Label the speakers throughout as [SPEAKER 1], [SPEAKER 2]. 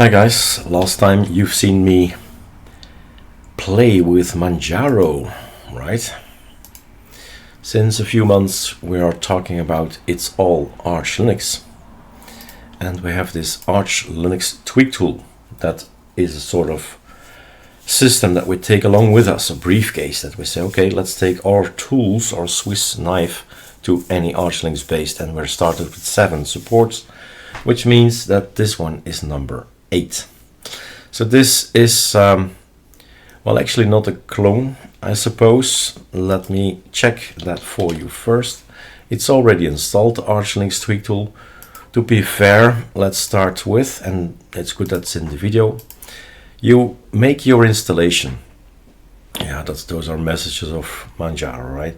[SPEAKER 1] Hi guys, last time you've seen me play with Manjaro, right? Since a few months we are talking about It's All ArchLinux, and we have this ArchLinux tweak tool that is a sort of system that we take along with us, a briefcase that we say, okay, let's take our tools, our Swiss knife, to any ArchLinux based, and we're started with 7 supports, which means that this one is number 8. So this is well, actually not a clone, I suppose. Let me check that for you first. It's already installed, the ArchLinux tweak tool. To be fair, let's start with, and it's good that's in the video, you make your installation. Yeah, those are messages of Manjaro, right?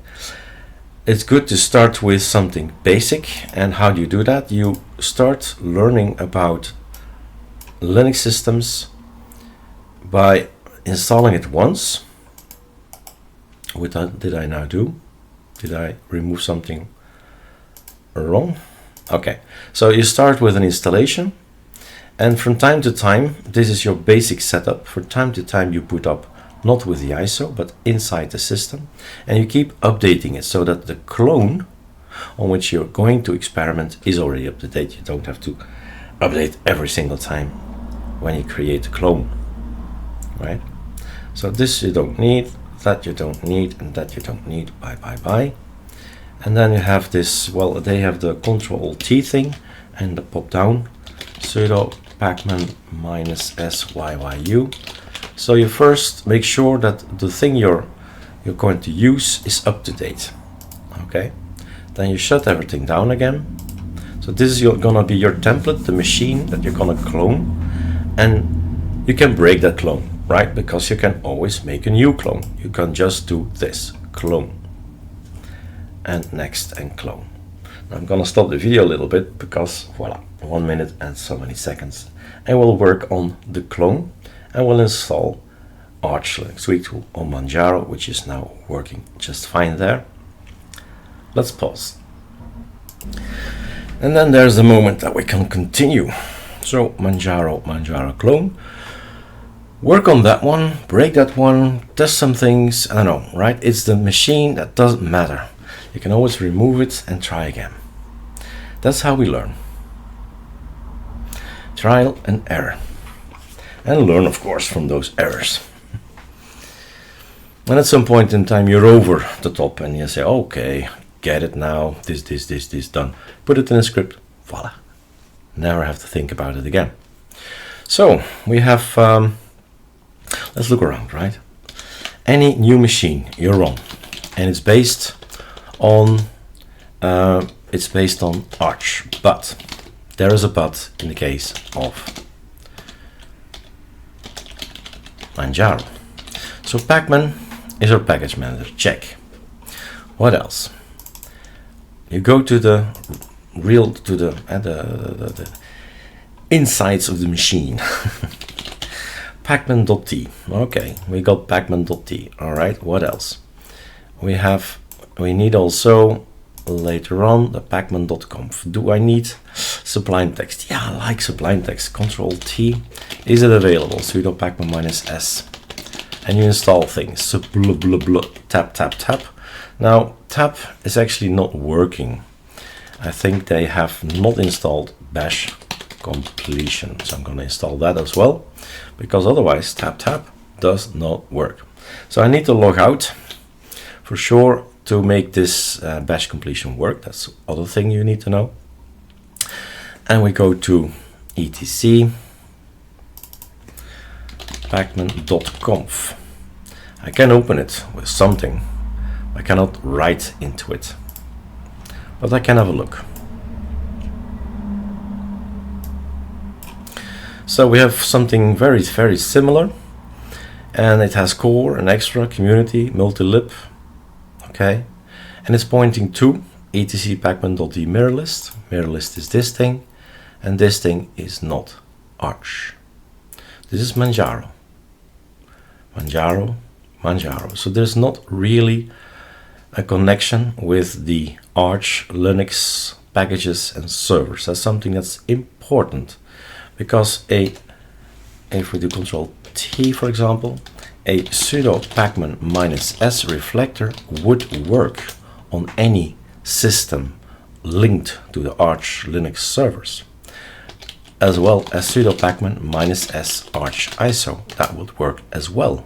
[SPEAKER 1] It's good to start with something basic. And how do you do that? You start learning about Linux systems by installing it once. What did I now do? Did I remove something wrong? Okay, so you start with an installation, and from time to time, this is your basic setup. From time to time you put up, not with the ISO, but inside the system, and you keep updating it so that the clone on which you're going to experiment is already up to date. You don't have to update every single time when you create a clone, right? So this you don't need, that you don't need, and that you don't need. Bye. And then you have this, well, they have the Control-T thing and the pop-down sudo pacman -syyu. So you first make sure that the thing you're going to use is up to date. Okay, then you shut everything down again. So this is gonna be your template, the machine that you're gonna clone, and you can break that clone, right? Because you can always make a new clone. You can just do this, clone, and next, and clone. Now I'm gonna stop the video a little bit because voila, 1 minute and so many seconds, and we'll work on the clone, and we'll install ArchLinux tweak tool on Manjaro, which is now working just fine there. Let's pause. And then there's the moment that we can continue. So Manjaro clone. Work on that one, break that one, test some things, I don't know, right? It's the machine, that doesn't matter. You can always remove it and try again. That's how we learn. Trial and error. And learn, of course, from those errors. And at some point in time, you're over the top and you say, okay, get it now, this, done. Put it in a script, voila. Never have to think about it again. So, we have, let's look around, right? Any new machine you're on, and it's based on Arch, but there is a but in the case of Manjaro. So Pacman is our package manager, check. What else? You go to the the insides of the machine. Pacman.t. Okay, we got Pacman.t. All right, what else? We need also later on the pacman.conf. Do I need Sublime Text? Yeah, I like Sublime Text. Control-T. Is it available? Sudo pacman -s. And you install things. So blah, blah, blah, tap. Now, tap is actually not working. I think they have not installed bash completion. So I'm going to install that as well, because otherwise tap does not work. So I need to log out for sure to make this bash completion work. That's the other thing you need to know. And we go to etc pacman.conf. I can open it with something. I cannot write into it, but I can have a look. So we have something very, very similar, and it has core and extra, community, multi-lib, okay, and it's pointing to etc pacman.d mirror list. Mirror list is this thing, and this thing is not Arch. This is Manjaro. So there's not really a connection with the ArchLinux packages and servers. That's something that's important, because a if we do Control T, for example, a sudo pacman -s reflector would work on any system linked to the ArchLinux servers, as well as sudo pacman -s arch ISO. That would work as well.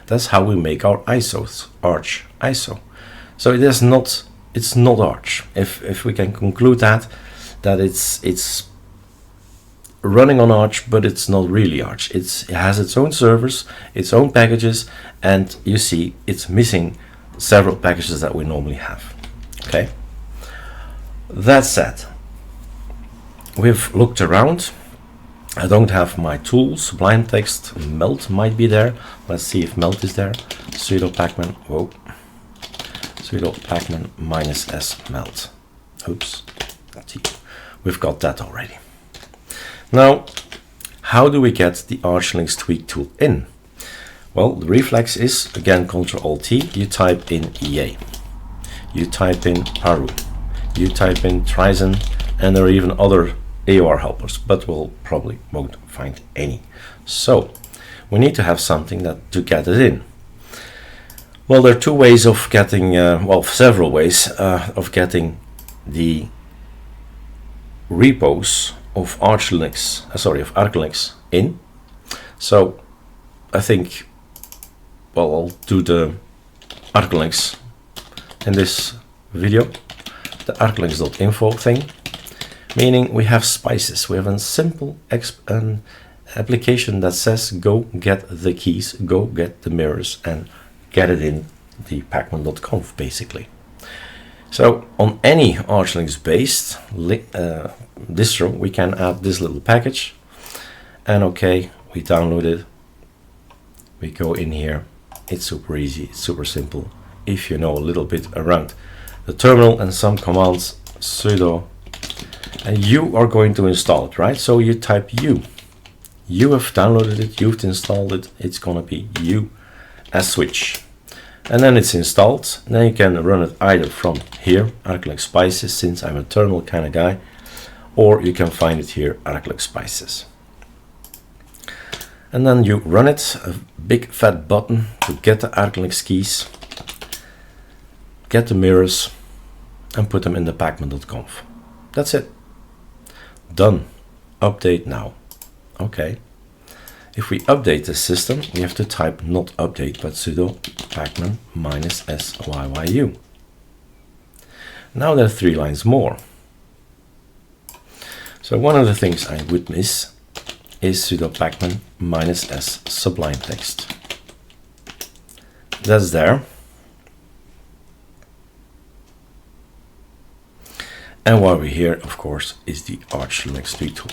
[SPEAKER 1] That's how we make our ISOs, Arch ISO. So it's not Arch. If we can conclude that it's running on Arch, but it's not really Arch. It has its own servers, its own packages, and you see it's missing several packages that we normally have. Okay. That said, we've looked around. I don't have my tools. Sublime Text, Melt might be there. Let's see if Melt is there. Sudo pacman, sudo pacman -s melt. Oops, we've got that already. Now, how do we get the ArchLinux tweak tool in? Well, the reflex is, again, Ctrl-Alt-T, you type in EA, you type in Paru, you type in Trizen, and there are even other AOR helpers, but we'll probably won't find any. So, we need to have something to get it in. Well, there are two ways of getting, several ways of getting the repos of ArcoLinux in. So I think, well, I'll do the ArcoLinux in this video, the ArcoLinux.info thing, meaning we have spices. We have a simple an application that says go get the keys, go get the mirrors, and get it in the pacman.conf basically. So on any ArchLinux based distro, we can add this little package, and okay, we download it, we go in here. It's super easy, it's super simple. If you know a little bit around the terminal and some commands, sudo, and you are going to install it, right? So you type you have downloaded it, you've installed it, it's gonna be you as switch. And then it's installed. Then you can run it either from here, ArcoLinux Spices, since I'm a terminal kind of guy, or you can find it here, ArcoLinux Spices. And then you run it, a big fat button to get the ArcoLinux keys, get the mirrors, and put them in the pacman.conf. That's it. Done. Update now. Okay. If we update the system, we have to type not update, but sudo pacman -syyy. Now there are 3 lines more. So one of the things I would miss is sudo pacman -s sublime text. That's there. And while we're here, of course, is the ArchLinux tweak tool.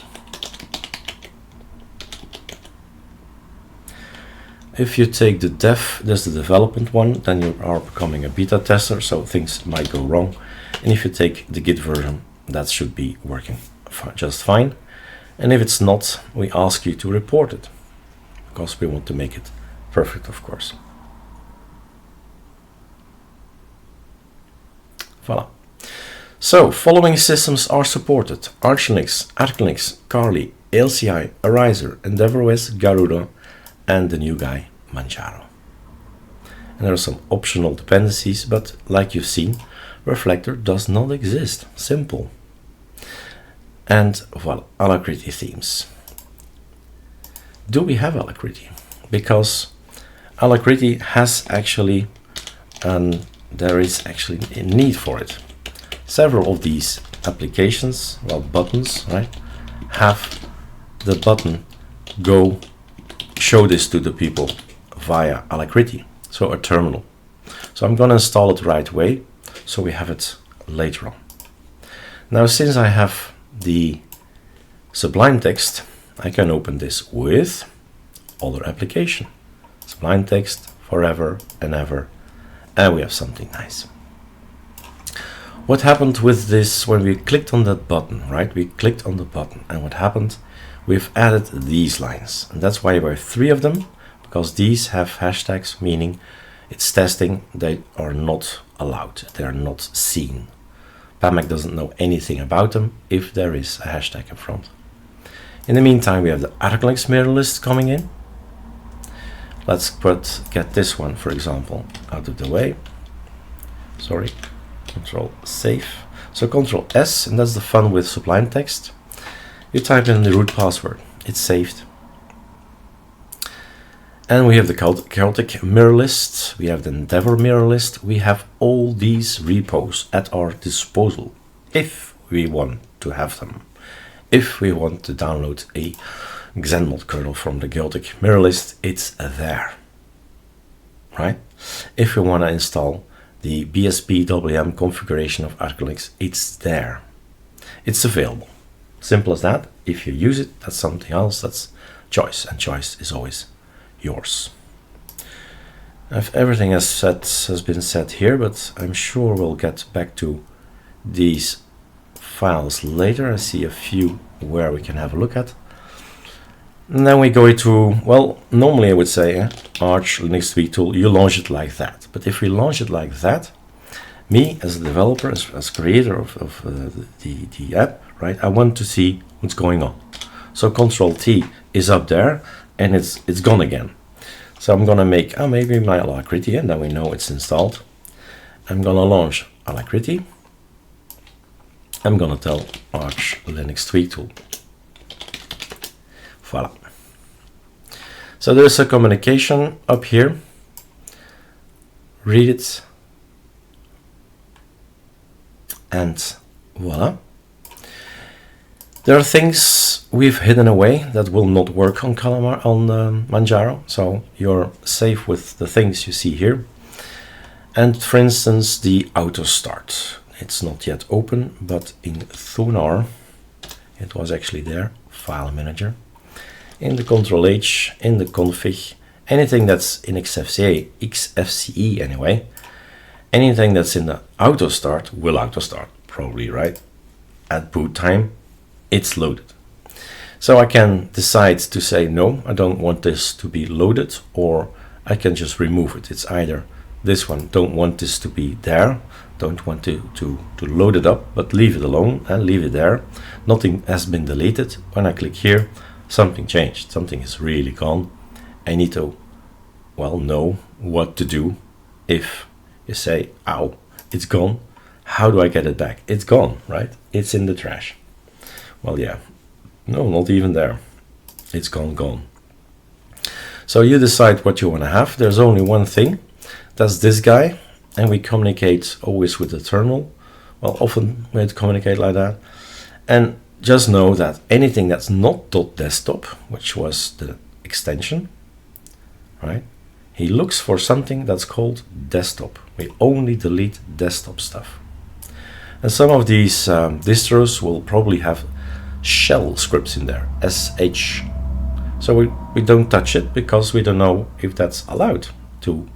[SPEAKER 1] If you take the dev, there's the development one, then you are becoming a beta tester, so things might go wrong. And if you take the Git version, that should be working just fine. And if it's not, we ask you to report it, because we want to make it perfect, of course. Voila. So, following systems are supported: ArchLinux, ArcoLinux, Kali, LCI, Arizer, EndeavourOS, Garuda, and the new guy, Manjaro. And there are some optional dependencies, but like you've seen, Reflector does not exist. Simple. And, well, Alacrity themes. Do we have Alacrity? Because Alacrity has actually, there is actually a need for it. Several of these applications, well, buttons, right, have the button go show this to the people via Alacrity, so a terminal. So I'm going to install it right away, so we have it later on. Now, since I have the Sublime Text, I can open this with other application. Sublime Text forever and ever, and we have something nice. What happened with this when we clicked on that button, right? We clicked on the button, and what happened? We've added these lines, and that's why we have 3 of them, because these have hashtags, meaning it's testing, they are not allowed, they are not seen. PAMAC doesn't know anything about them if there is a hashtag in front. In the meantime, we have the ArcoLinux mirror list coming in. Let's get this one, for example, out of the way. Sorry, Control Save. So Control S, and that's the fun with Sublime Text. You type in the root password, it's saved. And we have the chaotic mirror list, we have the Endeavor mirror list, we have all these repos at our disposal if we want to have them. If we want to download a Xenmod kernel from the chaotic mirror list, it's there, right? If we want to install the BSPWM configuration of ArcoLinux, it's there. It's available. Simple as that. If you use it, that's something else. That's choice, and choice is always yours. If everything has been said here, but I'm sure we'll get back to these files later. I see a few where we can have a look at. And then we go to, well, normally I would say ArchLinux tweak tool, you launch it like that. But if we launch it like that, me as a developer, as creator of the app, right, I want to see what's going on. So Control T is up there and it's gone again. So I'm gonna make maybe my Alacrity, and then we know it's installed. I'm gonna launch Alacrity. I'm gonna tell ArchLinux tweak tool. Voila. So there's a communication up here. Read it. And voila. There are things we've hidden away that will not work on Manjaro. So you're safe with the things you see here. And for instance, the auto start. It's not yet open, but in Thunar, it was actually there. File manager. In the Control H, in the config, anything that's in XFCE anyway, anything that's in the auto start will auto start, probably, right? At boot time, it's loaded. So I can decide to say, no, I don't want this to be loaded, or I can just remove it. It's either this one, don't want this to be there, don't want to load it up, but leave it alone and leave it there. Nothing has been deleted. When I click here, something changed, something is really gone. I need to, well, know what to do if you say, ow, it's gone. How do I get it back? It's gone, right? It's in the trash. Well, yeah, no, not even there. It's gone. So you decide what you want to have. There's only one thing, that's this guy, and we communicate always with the terminal. Well, often we have to communicate like that. And just know that anything that's not .desktop, which was the extension, right? He looks for something that's called desktop. We only delete desktop stuff. And some of these distros will probably have shell scripts in there, sh. So we don't touch it because we don't know if that's allowed to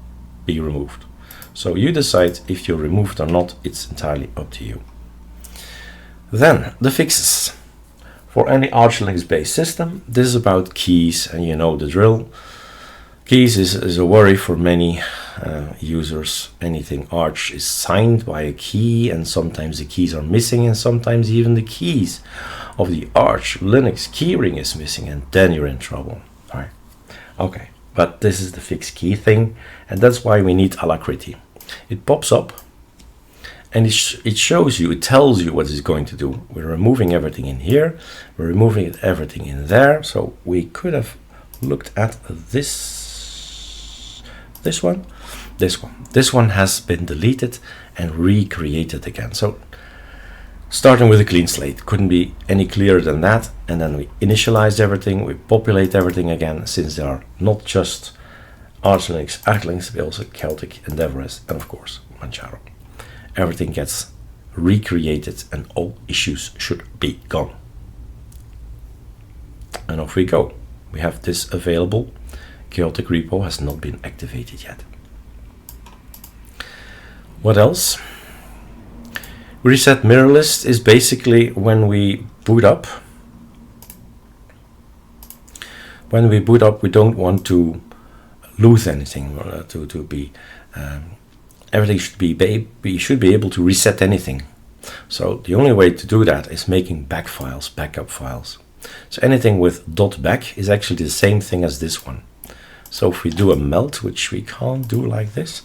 [SPEAKER 1] be removed. So you decide if you remove it or not, it's entirely up to you. Then the fixes. For any ArchLinux based system, this is about keys, and you know the drill. Keys is a worry for many users. Anything Arch is signed by a key, and sometimes the keys are missing, and sometimes even the keys of the ArchLinux keyring is missing, and then you're in trouble. All right. Okay, but this is the fixed key thing, and that's why we need Alacrity. It pops up. And it shows you, it tells you what it's going to do. We're removing everything in here. We're removing everything in there. So we could have looked at this one. This one has been deleted and recreated again. So starting with a clean slate, couldn't be any clearer than that. And then we initialize everything, we populate everything again, since they are not just ArchLinux, ArcoLinux, but also Chaotic, Endeavor, and of course Manjaro. Everything gets recreated and all issues should be gone. And off we go. We have this available. Chaotic repo has not been activated yet. What else? Reset mirror list is basically when we boot up. When we boot up, we don't want to lose anything, to be everything should be, we should be able to reset anything. So the only way to do that is making backup files. So anything with .back is actually the same thing as this one. So if we do a melt, which we can't do like this,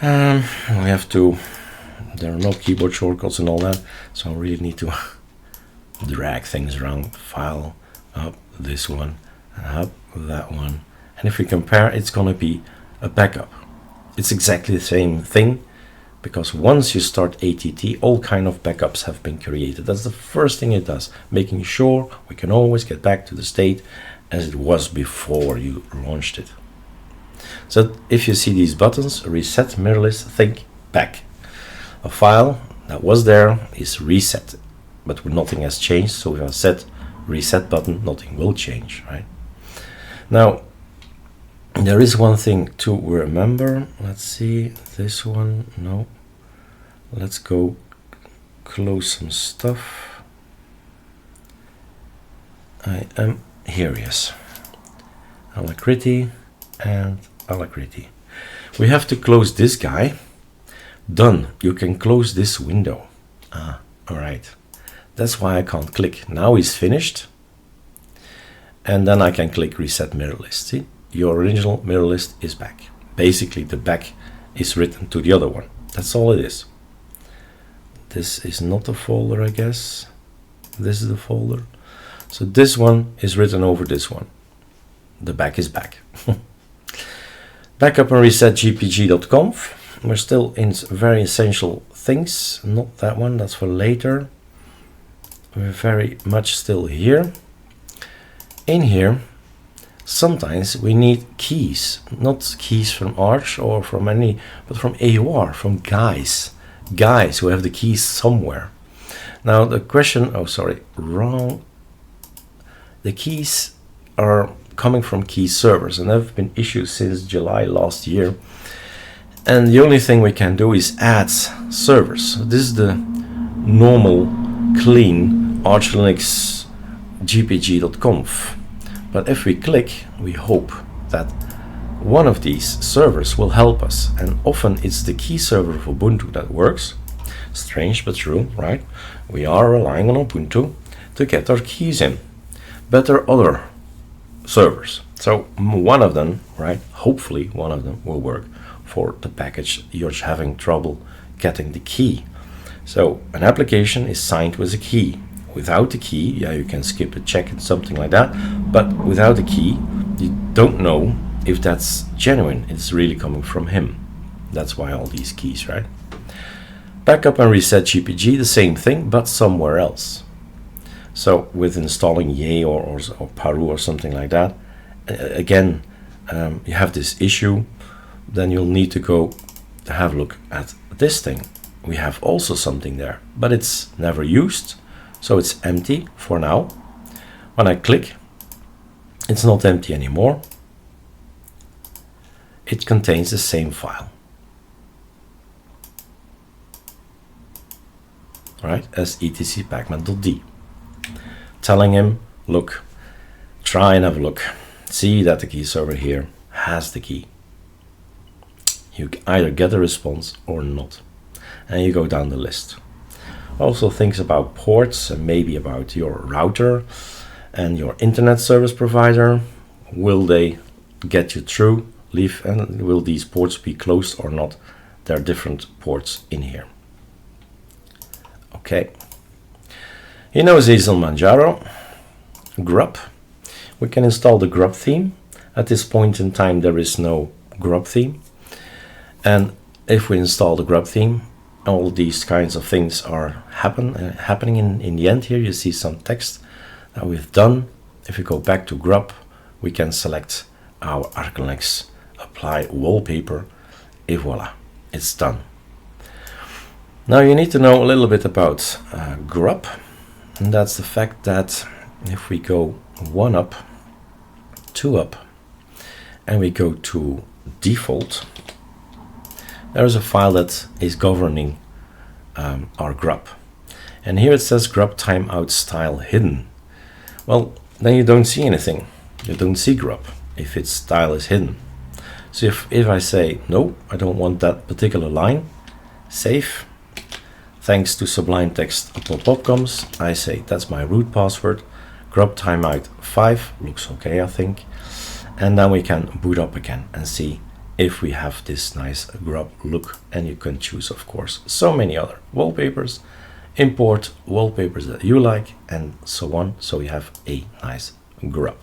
[SPEAKER 1] we have to, there are no keyboard shortcuts and all that, so I really need to drag things around. File, up this one, up that one. And if we compare, it's going to be a backup. It's exactly the same thing, because once you start ATT, all kind of backups have been created. That's the first thing it does, making sure we can always get back to the state as it was before you launched it. So if you see these buttons, reset, mirror list, think back. A file that was there is reset, but nothing has changed. So if I set reset button, nothing will change, right? Now, there is one thing to remember. Let's see, this one, no. Let's go close some stuff. Here, yes. Alacrity and Alacrity. We have to close this guy. Done. You can close this window. All right. That's why I can't click. Now he's finished. And then I can click reset mirror list. See, your original mirror list is back. Basically, the back is written to the other one. That's all it is. This is not a folder, I guess. This is the folder. So this one is written over this one. The back is back. Backup and reset gpg.conf. We're still in very essential things. Not that one, that's for later. We're very much still here. In here, sometimes we need keys. Not keys from Arch or from any, but from AUR, from guys who have the keys somewhere. Now the question, oh sorry, wrong. The keys are coming from key servers and have been issued since July last year. And the only thing we can do is add servers. So this is the normal, clean ArchLinux gpg.conf. But if we click, we hope that one of these servers will help us. And often it's the key server of Ubuntu that works. Strange but true, right? We are relying on Ubuntu to get our keys in. But there are other servers. So one of them, right? Hopefully one of them will work for the package you're having trouble getting the key. So an application is signed with a key. Without the key, yeah, you can skip a check and something like that. But without the key, you don't know if that's genuine. It's really coming from him. That's why all these keys, right? Backup and reset GPG, the same thing, but somewhere else. So with installing Yay or Paru or something like that, again, you have this issue, then you'll need to go to have a look at this thing. We have also something there, but it's never used, so it's empty for now. When I click, it's not empty anymore. It contains the same file, right, as etc.pacman.d. Telling him, look, try and have a look. See that the key server here has the key. You either get a response or not. And you go down the list. Also things about ports and maybe about your router and your internet service provider. Will they get you through? And will these ports be closed or not? There are different ports in here. Okay. He knows he's on Manjaro. Grub. We can install the grub theme. At this point in time there is no grub theme. And if we install the grub theme, all these kinds of things are happening in the end here. You see some text that we've done. If we go back to grub, we can select our ArcoLinux apply wallpaper, and voila, it's done. Now you need to know a little bit about grub, and that's the fact that if we go 1 up, 2 up, and we go to default, there's a file that is governing our grub. And here it says grub timeout style hidden. Well, then you don't see anything. You don't see grub if its style is hidden. So if I say, no, I don't want that particular line, save, thanks to Sublime Text a pop-up comes, I say, that's my root password, grub timeout 5, looks okay, I think. And then we can boot up again and see if we have this nice grub look. And you can choose, of course, so many other wallpapers, import wallpapers that you like, and so on. So we have a nice grub.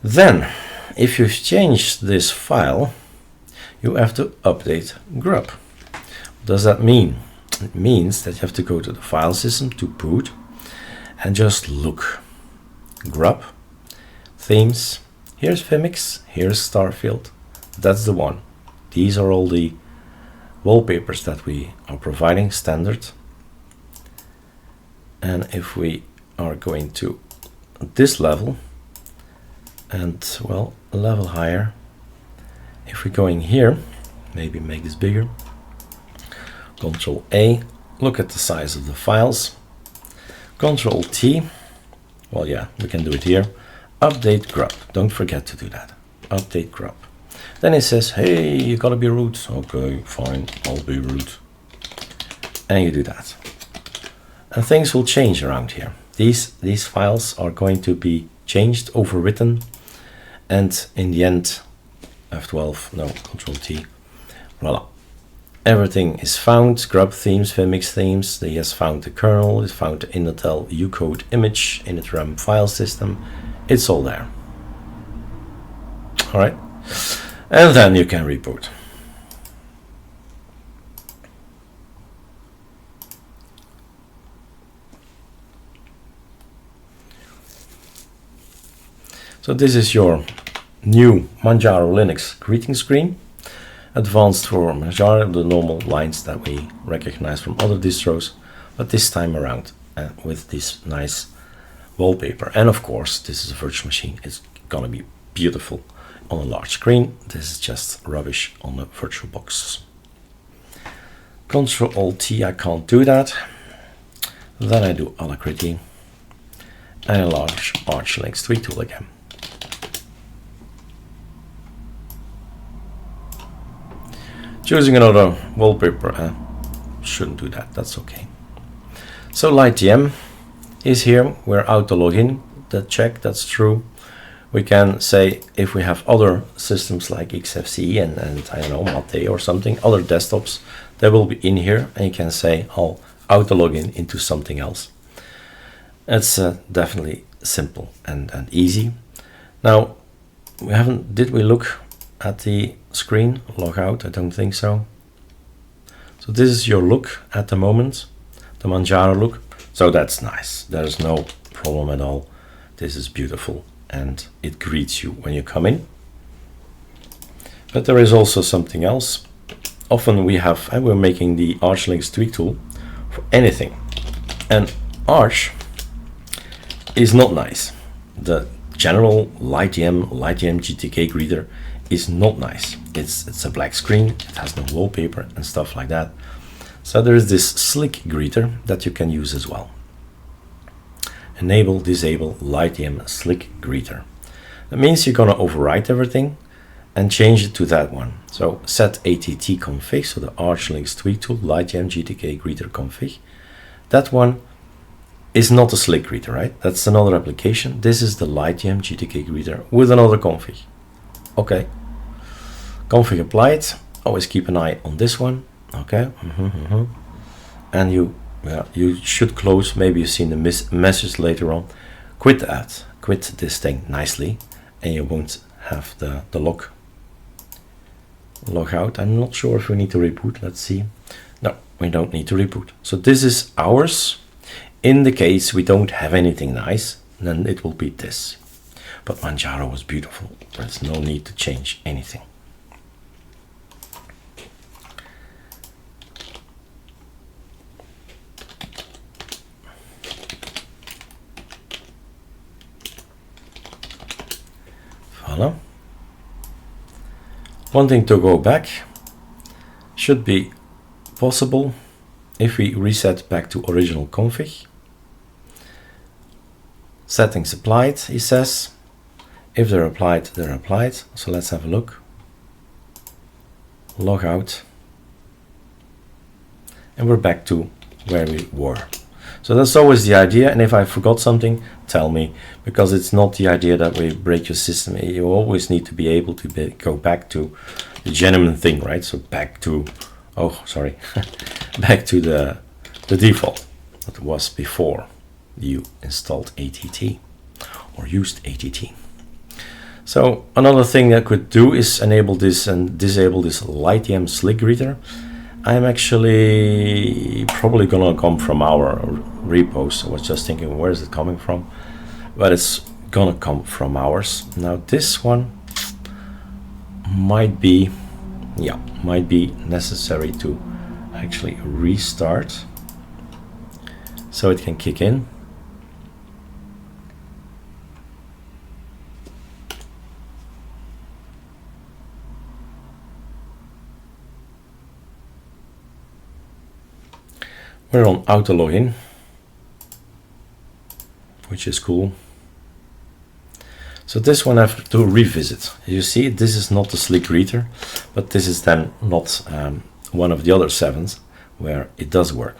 [SPEAKER 1] Then, if you change this file, you have to update grub. What does that mean? It means that you have to go to the file system, to boot, and just look. Grub, themes, here's Vimix, here's Starfield, that's the one. These are all the wallpapers that we are providing standard. And if we are going to this level, and well, a level higher, if we're going here, maybe make this bigger, Control A, look at the size of the files, Control T, well yeah, we can do it here, update grub, don't forget to do that, update grub. Then it says, hey, you gotta be root, okay, fine, I'll be root, and you do that. And things will change around here. These files are going to be changed, overwritten, and in the end, F12, no, Control T, voila. Everything is found, grub themes, Vimix themes, he has found the kernel, he's found the Intel Ucode image, initram file system, it's all there. All right, and then you can reboot. So this is your new Manjaro Linux greeting screen. Advanced for Manjaro, the normal lines that we recognize from other distros, but this time around with this nice wallpaper. And of course, this is a virtual machine. It's gonna be beautiful on a large screen. This is just rubbish on a virtual box. Control T, I can't do that. Then I do Alacrity and a large ArchLinux tweak tool again. Choosing another wallpaper, shouldn't do that, that's okay. So LightDM is here, we're auto login, that check, that's true. We can say if we have other systems like XFCE and I don't know, Mate or something, other desktops, they will be in here, and you can say I'll auto login into something else. It's definitely simple and easy. Now, did we look at the screen, log out? I don't think so. So this is your look at the moment, the Manjaro look. So that's nice. There's no problem at all. This is beautiful and it greets you when you come in. But there is also something else. Often we have, and we're making the ArchLinux tweak tool for anything. And Arch is not nice. The general LightDM GTK greeter is not nice. It's a black screen, it has no wallpaper and stuff like that. So there is this slick greeter that you can use as well. Enable, disable LightDM slick greeter. That means you're gonna overwrite everything and change it to that one. So set ATT config, so the ArchLinux tweak tool, LightDM GTK greeter config. That one is not a slick greeter, right? That's another application. This is the LightDM GTK greeter with another config. Okay, config applied. Always keep an eye on this one. Okay, and you should close. Maybe you've seen the message later on. Quit this thing nicely, and you won't have the log out. I'm not sure if we need to reboot. Let's see. No, we don't need to reboot. So this is ours. In the case we don't have anything nice, then it will be this. But Manjaro was beautiful. There's no need to change anything. Voilà. Wanting to go back should be possible if we reset back to original config. Settings applied, he says. If they're applied, they're applied. So let's have a look. Log out. And we're back to where we were. So that's always the idea, and if I forgot something, tell me, because it's not the idea that we break your system. You always need to be able to go back to the genuine thing, right? So back to, oh, sorry, back to the default that was before you installed ATT or used ATT. So another thing I could do is enable this and disable this LightEM slick greeter. I'm actually probably gonna come from our repos. I was just thinking, where is it coming from? But it's gonna come from ours. Now this one might be necessary to actually restart so it can kick in. We're on auto login, which is cool. So this one I have to revisit. You see, this is not the slick greeter, but this is then not one of the other 7s where it does work.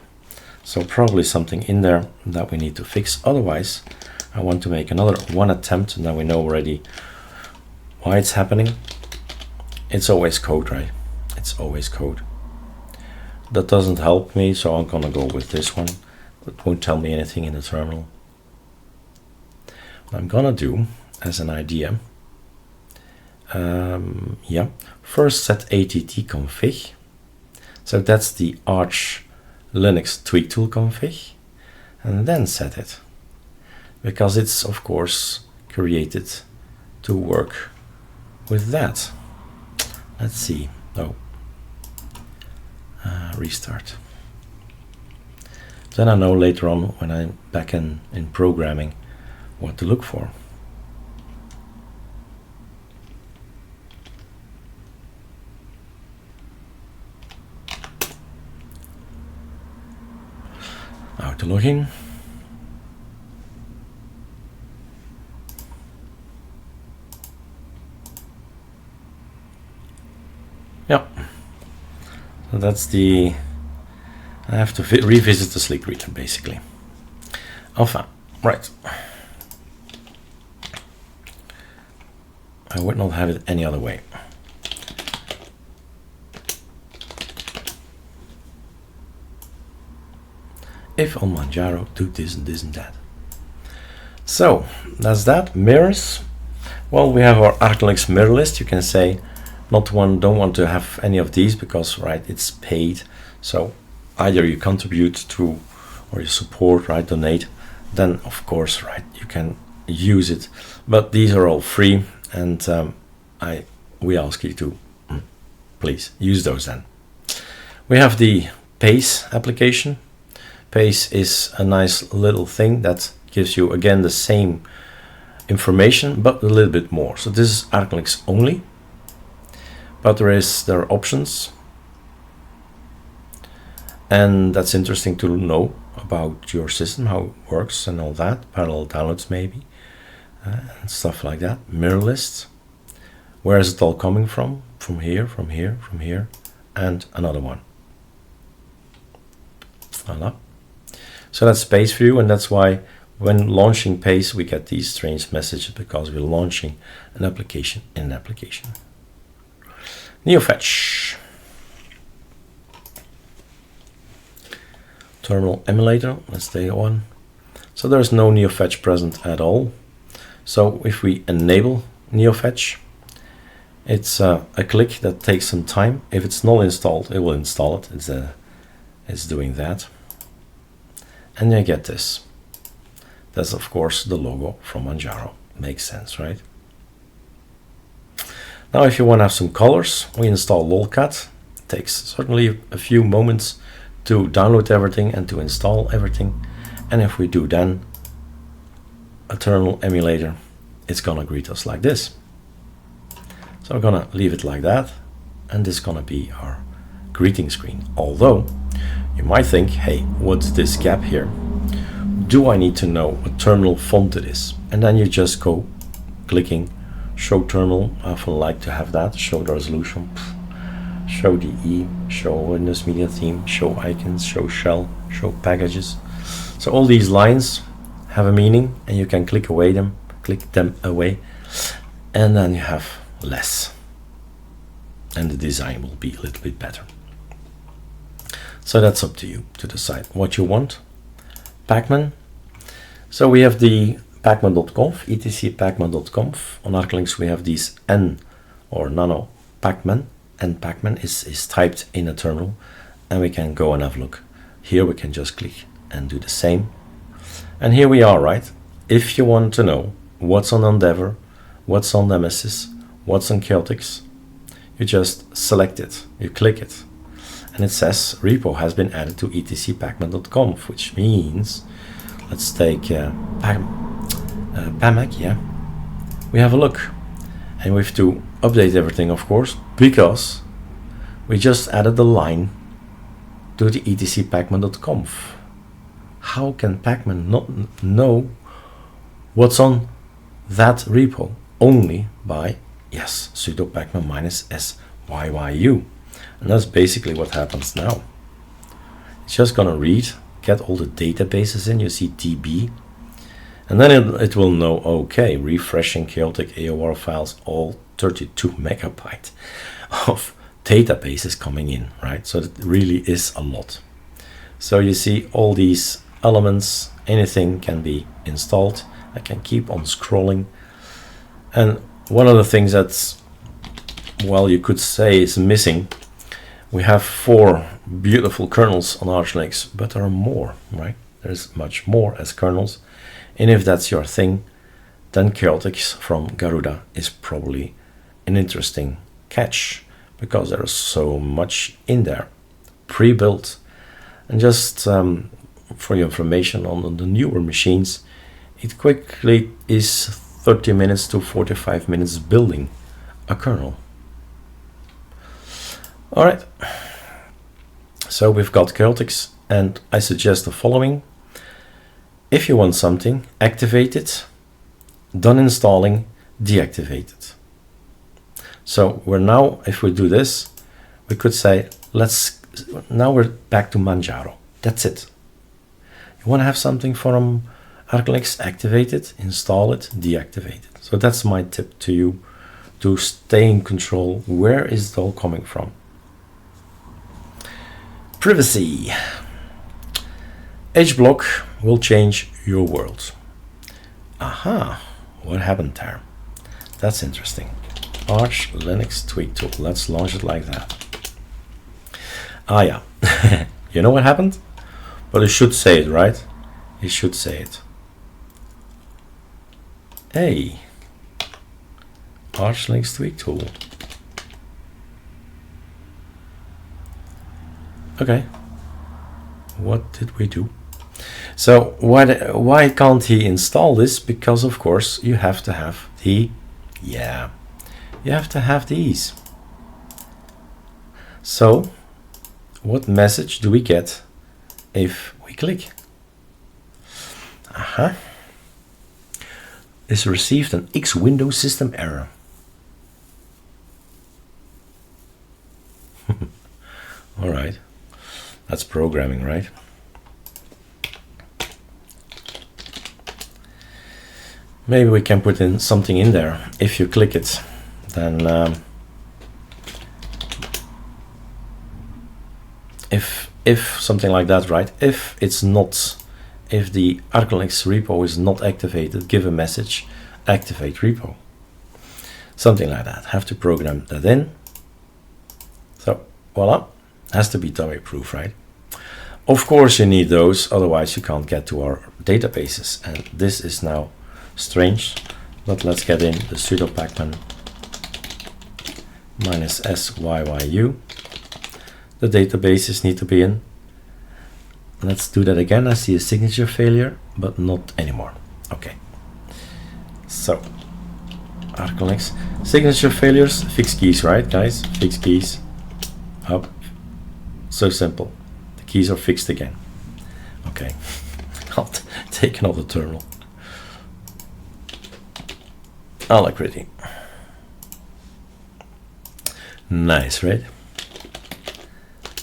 [SPEAKER 1] So probably something in there that we need to fix. Otherwise, I want to make another one attempt, and then we know already why it's happening. It's always code, right? It's always code. That doesn't help me, so I'm gonna go with this one. It won't tell me anything in the terminal. What I'm gonna do as an idea, first set ATT config. So that's the ArchLinux tweak tool config, and then set it, because it's of course created to work with that. Let's see. Oh. Restart. Then I know later on when I'm back in programming what to look for. Auto login. Yeah. So that's the, I have to revisit the slick greeter basically. Enfin, right. I would not have it any other way. If on Manjaro, do this and this and that. So that's that. Mirrors. Well, we have our ArcoLinux mirror list. You can say, don't want to have any of these because, right, it's paid. So either you contribute to or you support, right, donate, then of course, right, you can use it. But these are all free, and we ask you to please use those then. We have the Pace application. Pace is a nice little thing that gives you again the same information but a little bit more. So this is ArcoLinux only. But there are options, and that's interesting to know about your system, how it works and all that. Parallel downloads maybe, and stuff like that. Mirror lists. Where is it all coming from? From here, from here, from here, and another one. Voila. So that's Pace view, and that's why when launching Pace we get these strange messages, because we're launching an application in an application. NeoFetch. Terminal emulator, let's take one. So there's no NeoFetch present at all. So if we enable NeoFetch, it's a click that takes some time. If it's not installed, it will install it. It's doing that. And you get this. That's of course the logo from Manjaro. Makes sense, right? Now if you want to have some colors, we install lolcat. It takes certainly a few moments to download everything and to install everything. And if we do then a terminal emulator, it's gonna greet us like this. So I'm gonna leave it like that, and this is gonna be our greeting screen. Although you might think, hey, what's this gap here? Do I need to know what terminal font it is? And then you just go clicking show terminal. I often like to have that. Show the resolution, show DE, show Windows Media Theme, show icons, show shell, show packages. So all these lines have a meaning, and you can click them away, and then you have less, and the design will be a little bit better. So that's up to you to decide what you want. Pacman. So we have the pacman.conf, etc pacman.conf. On ArcoLinux we have these N or nano pacman, and pacman is typed in a terminal, and we can go and have a look. Here we can just click and do the same. And here we are, right? If you want to know what's on Endeavor, what's on Nemesis, what's on Celtics, you just select it, you click it, and it says repo has been added to etc pacman.conf, which means, let's take Pamac, yeah. We have a look, and we have to update everything, of course, because we just added the line to the etc pacman.conf. How can Pacman not know what's on that repo? Only by, yes, sudo pacman -syyyu. And that's basically what happens now. It's just gonna read, get all the databases in, you see DB, and then it will know, okay, refreshing Celtic AOR files, all 32 megabyte of databases coming in, right? So it really is a lot. So you see all these elements, anything can be installed. I can keep on scrolling. And one of the things that's, well, you could say is missing, we have 4 beautiful kernels on ArchLinux, but there are more, right? There's much more as kernels. And if that's your thing, then Celtics from Garuda is probably an interesting catch, because there is so much in there, pre-built. And just for your information, on the newer machines, it quickly is 30 minutes to 45 minutes building a kernel. All right, so we've got Celtics, and I suggest the following. If you want something, activate it, done installing, deactivate it. So we're now, if we do this, we could say, now we're back to Manjaro. That's it. You want to have something from ArcoLinux, activate it, install it, deactivate it. So that's my tip to you, to stay in control. Where is it all coming from? Privacy. HBlock will change your world. Aha, what happened there? That's interesting. ArchLinux tweak tool. Let's launch it like that. Ah, yeah. You know what happened? But it should say it, right? It should say it. Hey, ArchLinux tweak tool. Okay. What did we do? So why can't he install this? Because of course you have to have the, yeah, you have to have these. So what message do we get if we click? Aha. This received an X Windows system error. All right. That's programming, right? Maybe we can put in something in there. If you click it, then if something like that, right? If it's not, if the ArcoLinux repo is not activated, give a message, activate repo. Something like that. Have to program that in. So voila. Has to be dummy proof, right? Of course you need those, otherwise you can't get to our databases. And this is now strange, but let's get in the sudo pacman -syyyu. The databases need to be in. Let's do that again. I see a signature failure, but not anymore. Okay. So ArcoLinux signature failures, fix keys, right guys? Fix keys. Up. So simple. The keys are fixed again. Okay. I'll take another terminal. Alacrity. Nice, right?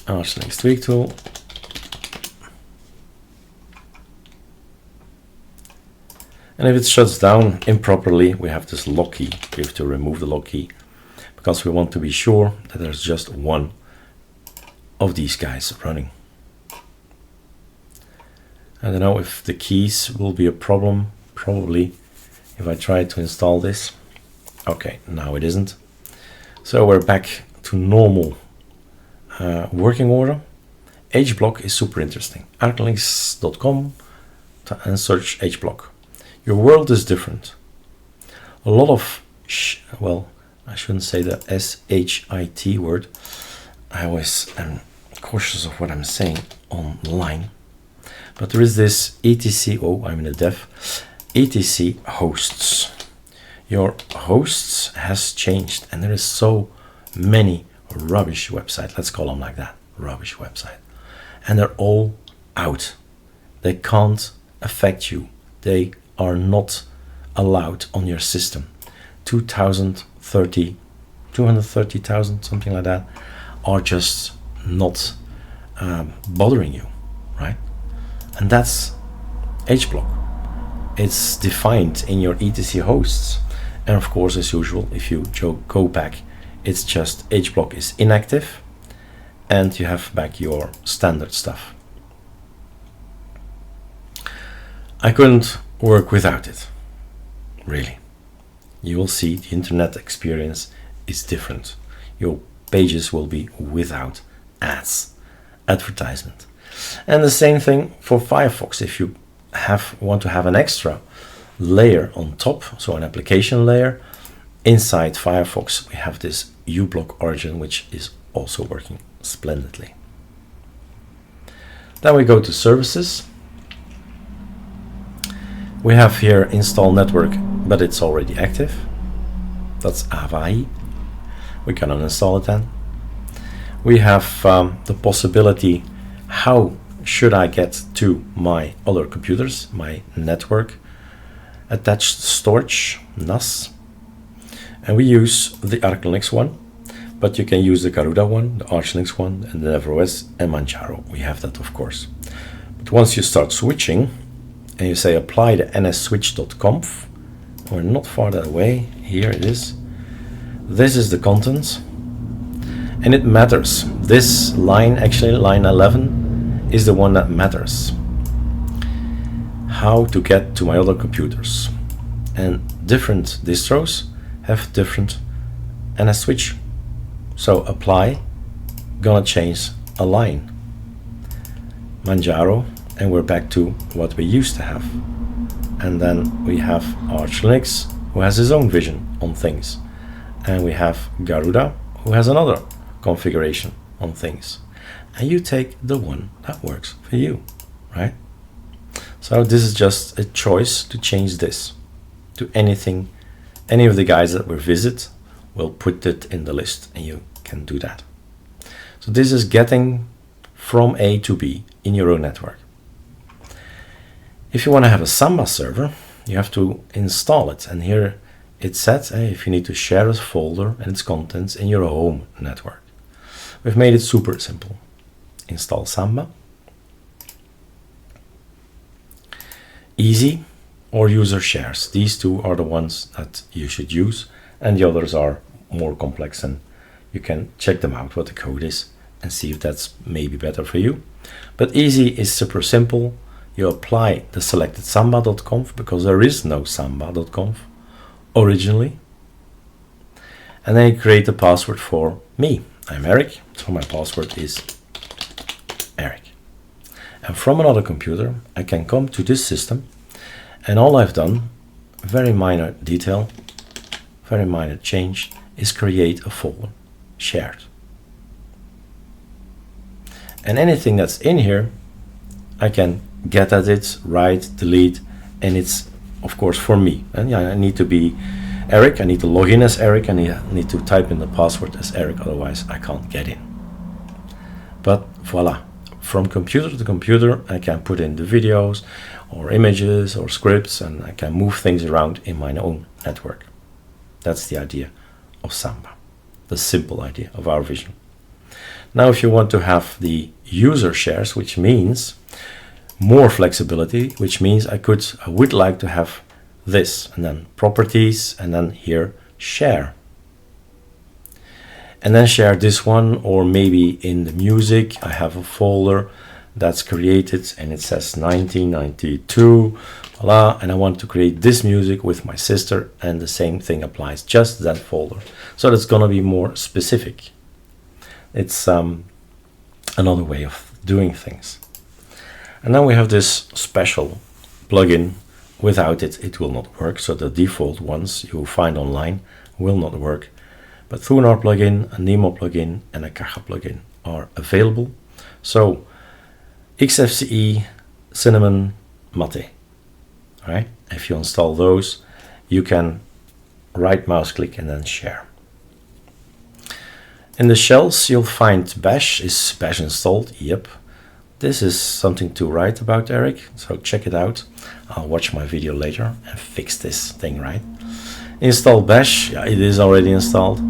[SPEAKER 1] ArchLinux tweak tool. And if it shuts down improperly, we have this lock key. We have to remove the lock key because we want to be sure that there's just one of these guys running. I don't know if the keys will be a problem, probably, if I try to install this. Okay, now it isn't. So we're back to normal working order. HBlock is super interesting. ArcoLinux.com and search HBlock. Your world is different. A lot of, well, I shouldn't say the S-H-I-T word. I always am cautious of what I'm saying online. But there is this etc, oh, I'm in a dev, etc hosts. Your hosts has changed, and there is so many rubbish websites, let's call them like that, rubbish website. And they're all out. They can't affect you. They are not allowed on your system. 230,000, something like that, are just not bothering you, right? And that's HBlock. It's defined in your etc hosts. And of course, as usual, if you go back, it's just HBlock is inactive and you have back your standard stuff. I couldn't work without it, really. You will see the internet experience is different. Your pages will be without ads, advertisement. And the same thing for Firefox. If you want to have an extra layer on top, so an application layer, inside Firefox we have this uBlock origin, which is also working splendidly. Then we go to services. We have here install network, but it's already active. That's Avaí. We can uninstall it then. We have the possibility, how should I get to my other computers, my network attached storage, NAS. And we use the ArcoLinux one, but you can use the Garuda one, the ArchLinux one, and the NeverOS and Manjaro. We have that, of course. But once you start switching, and you say apply the nsswitch.conf, we're not far that away, here it is. This is the content, and it matters. This line, actually line 11, is the one that matters. How to get to my other computers. And different distros have different NSSwitch. So apply, gonna change a line. Manjaro, and we're back to what we used to have. And then we have ArchLinux, who has his own vision on things. And we have Garuda, who has another configuration on things. And you take the one that works for you, right? So this is just a choice to change this to anything. Any of the guys that we visit will put it in the list, and you can do that. So this is getting from A to B in your own network. If you want to have a Samba server, you have to install it, and here it says if you need to share a folder and its contents in your home network. We've made it super simple. Install Samba. Easy or user shares. These two are the ones that you should use, and the others are more complex, and you can check them out what the code is and see if that's maybe better for you. But easy is super simple. You apply the selected samba.conf because there is no samba.conf originally, and then you create a password for me. I'm Eric, so my password is Eric. And from another computer I can come to this system, and all I've done, very minor detail, very minor change, is create a folder, shared. And anything that's in here I can get at it, write, delete, and it's of course for me. And yeah, I need to be Eric, I need to log in as Eric, and I need to type in the password as Eric, otherwise I can't get in. But voila, from computer to computer I can put in the videos or images or scripts, and I can move things around in my own network. That's the idea of Samba, the simple idea of our vision. Now if you want to have the user shares, which means more flexibility, which means I would like to have this, and then properties, and then here share. And then share this one, or maybe in the music I have a folder that's created and it says 1992, voila, and I want to create this music with my sister, and the same thing applies, just that folder. So that's gonna be more specific. It's another way of doing things. And then we have this special plugin. Without it, it will not work. So the default ones you find online will not work. But Thunar plugin, a Nemo plugin, and a Caja plugin are available. So XFCE, Cinnamon, Mate. All right. If you install those, you can right mouse click and then share. In the shells, you'll find bash. Is bash installed? Yep. This is something to write about, Eric. So check it out. I'll watch my video later and fix this thing, right? Install bash. Yeah, it is already installed.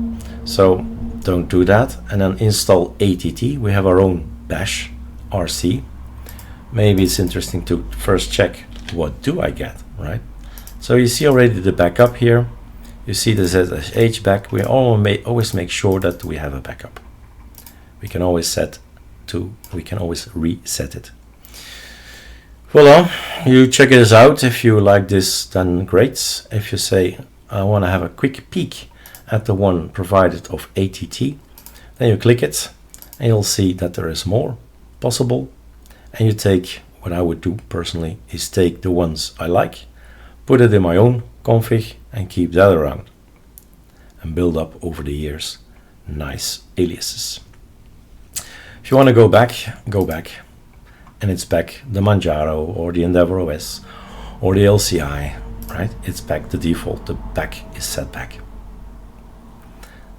[SPEAKER 1] So don't do that. And then install ATT. We have our own bash RC. Maybe it's interesting to first check what do I get, right? So you see already the backup here. You see the ZSH back. We always make sure that we have a backup. We can always reset it. Voila, you check this out. If you like this, then great. If you say, I want to have a quick peek at the one provided of ATT, then you click it and you'll see that there is more possible. And you take, what I would do personally is take the ones I like, put it in my own config and keep that around and build up over the years nice aliases. If you want to go back, and it's back the Manjaro or the Endeavour OS or the LCI, right? It's back the default, the back is set back.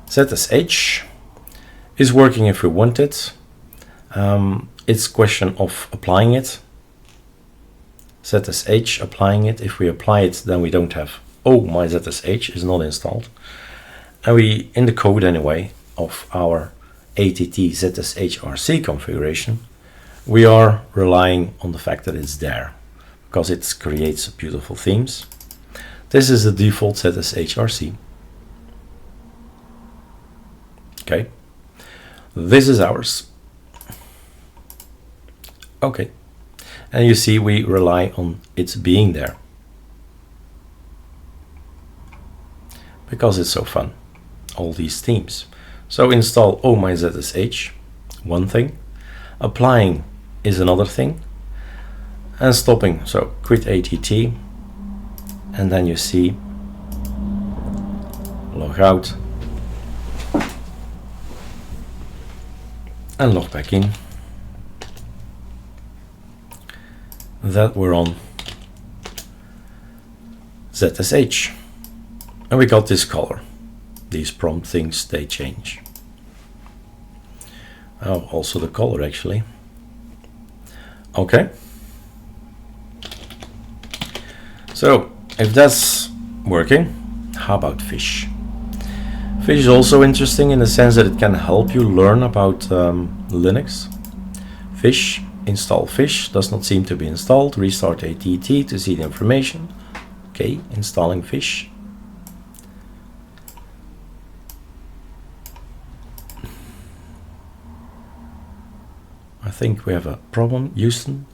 [SPEAKER 1] ZSH is working if we want it. It's question of applying it. ZSH applying it. If we apply it, then we don't have, oh, my ZSH is not installed. And we, in the code anyway, of our ATT ZSH RC configuration, we are relying on the fact that it's there because it creates beautiful themes. This is the default ZSH RC. Okay, this is ours. Okay, and you see we rely on it being there because it's so fun, all these themes. So install oh my ZSH, one thing, applying is another thing, and stopping, so quit ATT, and then you see log out and log back in, that we're on ZSH, and we got this color. These prompt things, they change. Oh, also the color actually. Okay. So if that's working, how about fish? Fish is also interesting in the sense that it can help you learn about Linux. Fish, install fish, does not seem to be installed. Restart ATT to see the information. Okay, installing fish. I think we have a problem, Houston.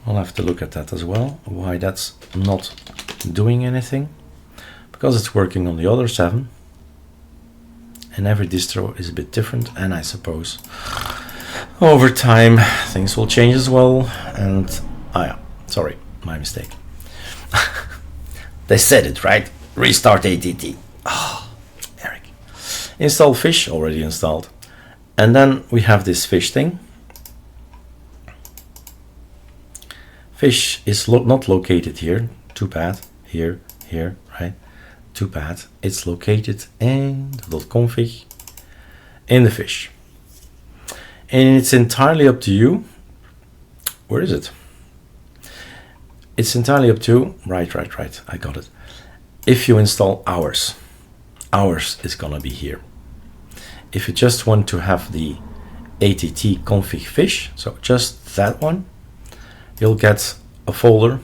[SPEAKER 1] I'll have to look at that as well, why that's not doing anything. Because it's working on the other 7. And every distro is a bit different, and I suppose over time things will change as well. And, yeah, sorry, my mistake. They said it, right? Restart ATT. Oh, Eric. Install fish, already installed. And then we have this fish thing. Fish is not located here. Too bad. Here, right? Too bad. It's located in the .config in the fish. And it's entirely up to you. Where is it? It's entirely up to you. Right. I got it. If you install ours is gonna be here. If you just want to have the Att Config fish, so just that one, you'll get a folder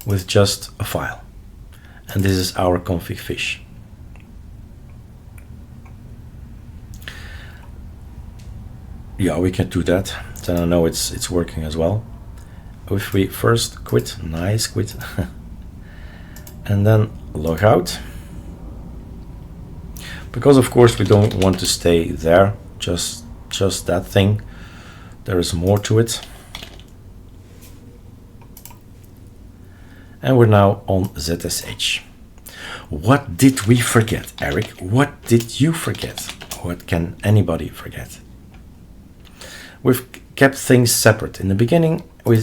[SPEAKER 1] with just a file. And this is our config fish. Yeah, we can do that. Then I know it's working as well. If we first quit, nice quit, and then log out, because of course we don't want to stay there, just that thing. There is more to it. And we're now on ZSH. What did we forget, Eric? What did you forget? What can anybody forget? We've kept things separate. In the beginning, we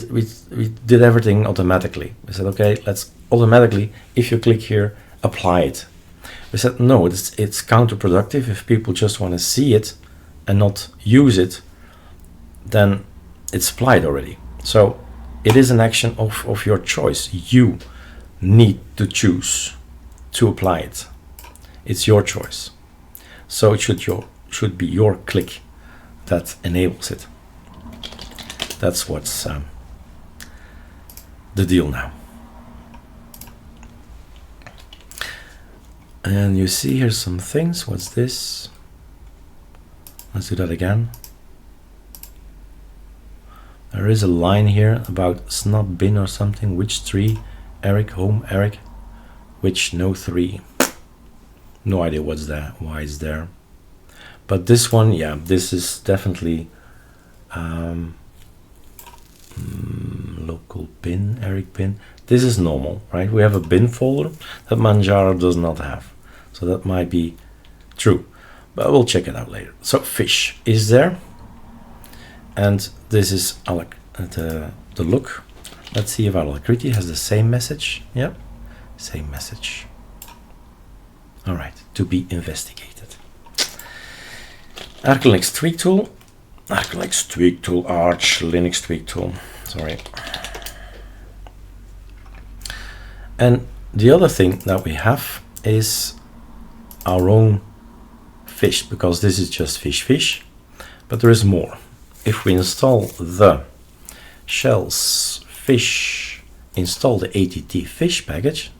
[SPEAKER 1] did everything automatically. We said, okay, let's automatically, if you click here, apply it. We said, no, it's counterproductive. If people just want to see it and not use it, then it's applied already. So it is an action of your choice. You need to choose to apply it. It's your choice. So it should be your click that enables it. That's what's the deal now. And you see here some things. What's this? Let's do that again. There is a line here about snub bin or something. Which tree? Eric, home, Eric. Which no 3. No idea what's that, why it's there. But this one, yeah, this is definitely local bin, Eric bin. This is normal, right? We have a bin folder that Manjaro does not have. So that might be true, but we'll check it out later. So fish is there. And this is the look. Let's see if our Alacrity has the same message. Yep, same message. All right, to be investigated. ArcoLinux tweak tool. ArcoLinux tweak tool, ArchLinux tweak tool. Sorry. And the other thing that we have is our own fish, because this is just fish, but there is more. If we install the shells fish, install the Att fish package,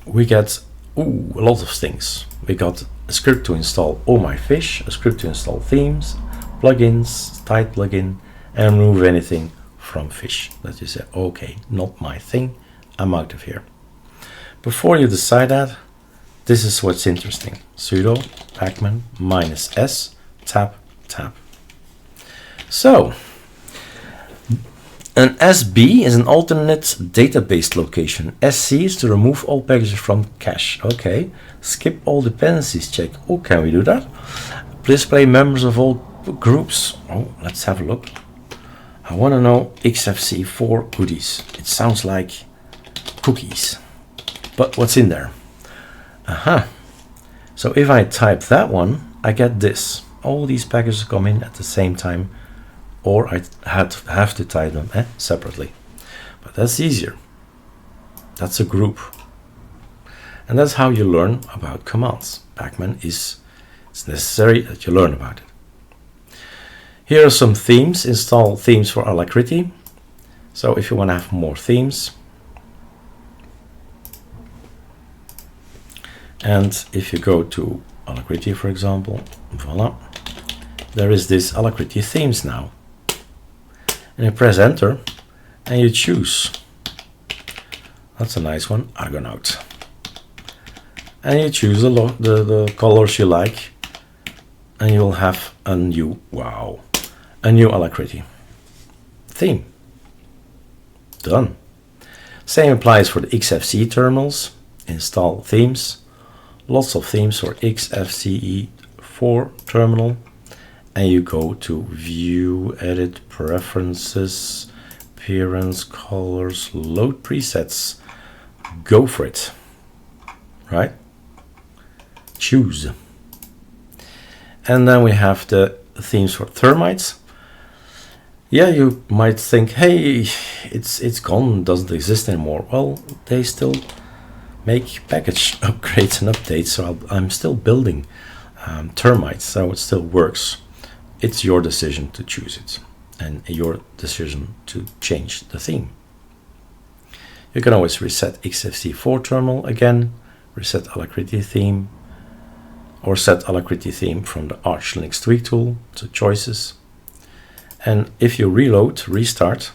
[SPEAKER 1] we get a lot of things. We got a script to install all my fish, a script to install themes, plugins, type plugin, and remove anything from fish that you say, okay, not my thing, I'm out of here. Before you decide that, this is what's interesting. Sudo pacman -s tab. So an SB is an alternate database location. SC is to remove all packages from cache. Okay. Skip all dependencies check. Oh, can we do that? Display members of all groups. Oh, let's have a look. I want to know XFC 4 goodies. It sounds like cookies. But what's in there? Aha. So if I type that one, I get this. All these packages come in at the same time, or I have to type them separately. But that's easier. That's a group. And that's how you learn about commands. Pacman it's necessary that you learn about it. Here are some themes. Install themes for Alacrity. So if you want to have more themes, and if you go to Alacrity, for example, voila, there is this Alacrity themes now. And you press enter and you choose. That's a nice one, Argonaut. And you choose the colors you like, and you will have a new, a new Alacrity theme. Done. Same applies for the XFCE terminals. Install themes. Lots of themes for XFCE 4 terminal. And you go to View, Edit, Preferences, Appearance, Colors, Load Presets. Go for it. Right? Choose. And then we have the themes for termites. Yeah, you might think, hey, it's gone, doesn't exist anymore. Well, they still make package upgrades and updates, so I'm still building termites, so it still works. It's your decision to choose it and your decision to change the theme. You can always reset XFCE4 terminal again, reset Alacrity theme, or set Alacrity theme from the ArchLinux tweak tool, so choices. And if you reload, restart,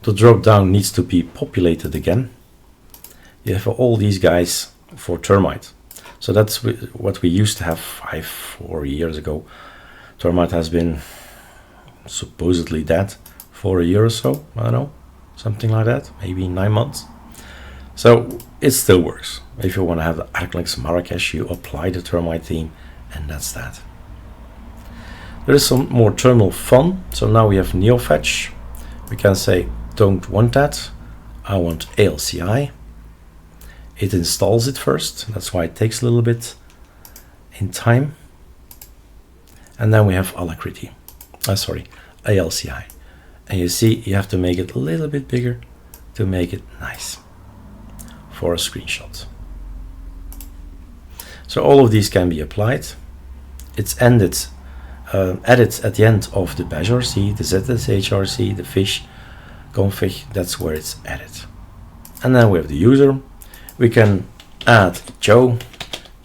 [SPEAKER 1] the drop down needs to be populated again. You have all these guys for termite. So that's what we used to have 4 years ago. Termite has been supposedly dead for a year or so, I don't know, something like that, maybe 9 months. So it still works. If you want to have the ArcoLinux Marrakesh, you apply the termite theme, and that's that. There is some more terminal fun. So now we have neofetch. We can say, don't want that, I want ALCI. It installs it first, that's why it takes a little bit in time. And then we have Alacrity, ALCI. And you see, you have to make it a little bit bigger to make it nice for a screenshot. So all of these can be applied. It's added at the end of the BashRC, the ZSHRC, the fish config, that's where it's added. And then we have the user. We can add Joe.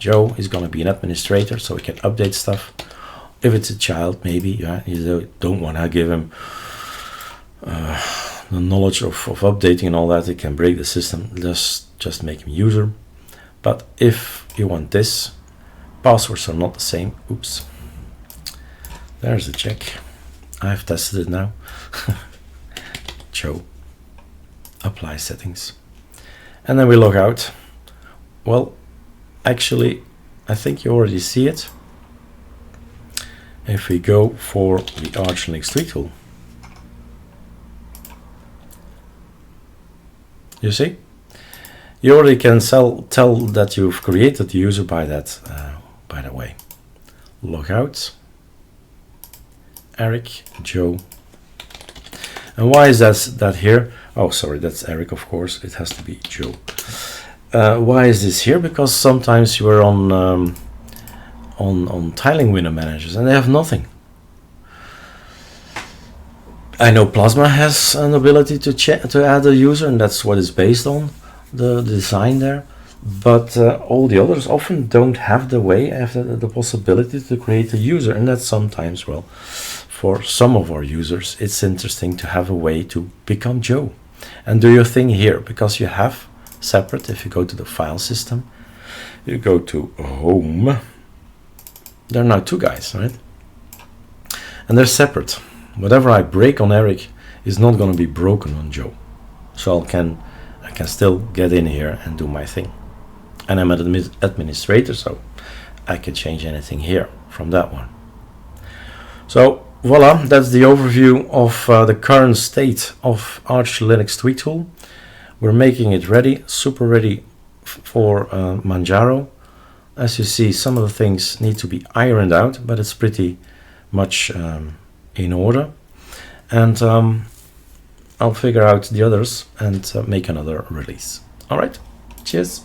[SPEAKER 1] Joe is going to be an administrator, so we can update stuff. If it's a child, maybe you don't want to give him the knowledge of updating and all that. It can break the system. Just make him user. But if you want this, passwords are not the same. Oops. There's the check. I've tested it now. Joe. Apply settings. And then we log out. Well, actually, I think you already see it. If we go for the ArchLinux tweak tool, you see? You already can tell that you've created the user by that, by the way. Log out. Eric, Joe. And why is that here? Oh, sorry, that's Eric, of course. It has to be Joe. Why is this here? Because sometimes you are on tiling window managers and they have nothing. I know Plasma has an ability to add a user, and that's what it's based on, the design there. But all the others often don't have the possibility to create a user, and that's sometimes, well, for some of our users, it's interesting to have a way to become Joe and do your thing here, because you have separate. If you go to the file system, you go to home, there are now two guys, right? And they're separate. Whatever I break on Eric is not going to be broken on Joe. So I can still get in here and do my thing. And I'm an administrator, so I can change anything here from that one. So voila, that's the overview of the current state of ArchLinux tweak tool. We're making it ready, super ready for Manjaro. As you see, some of the things need to be ironed out, but it's pretty much in order. And I'll figure out the others and make another release. All right, cheers.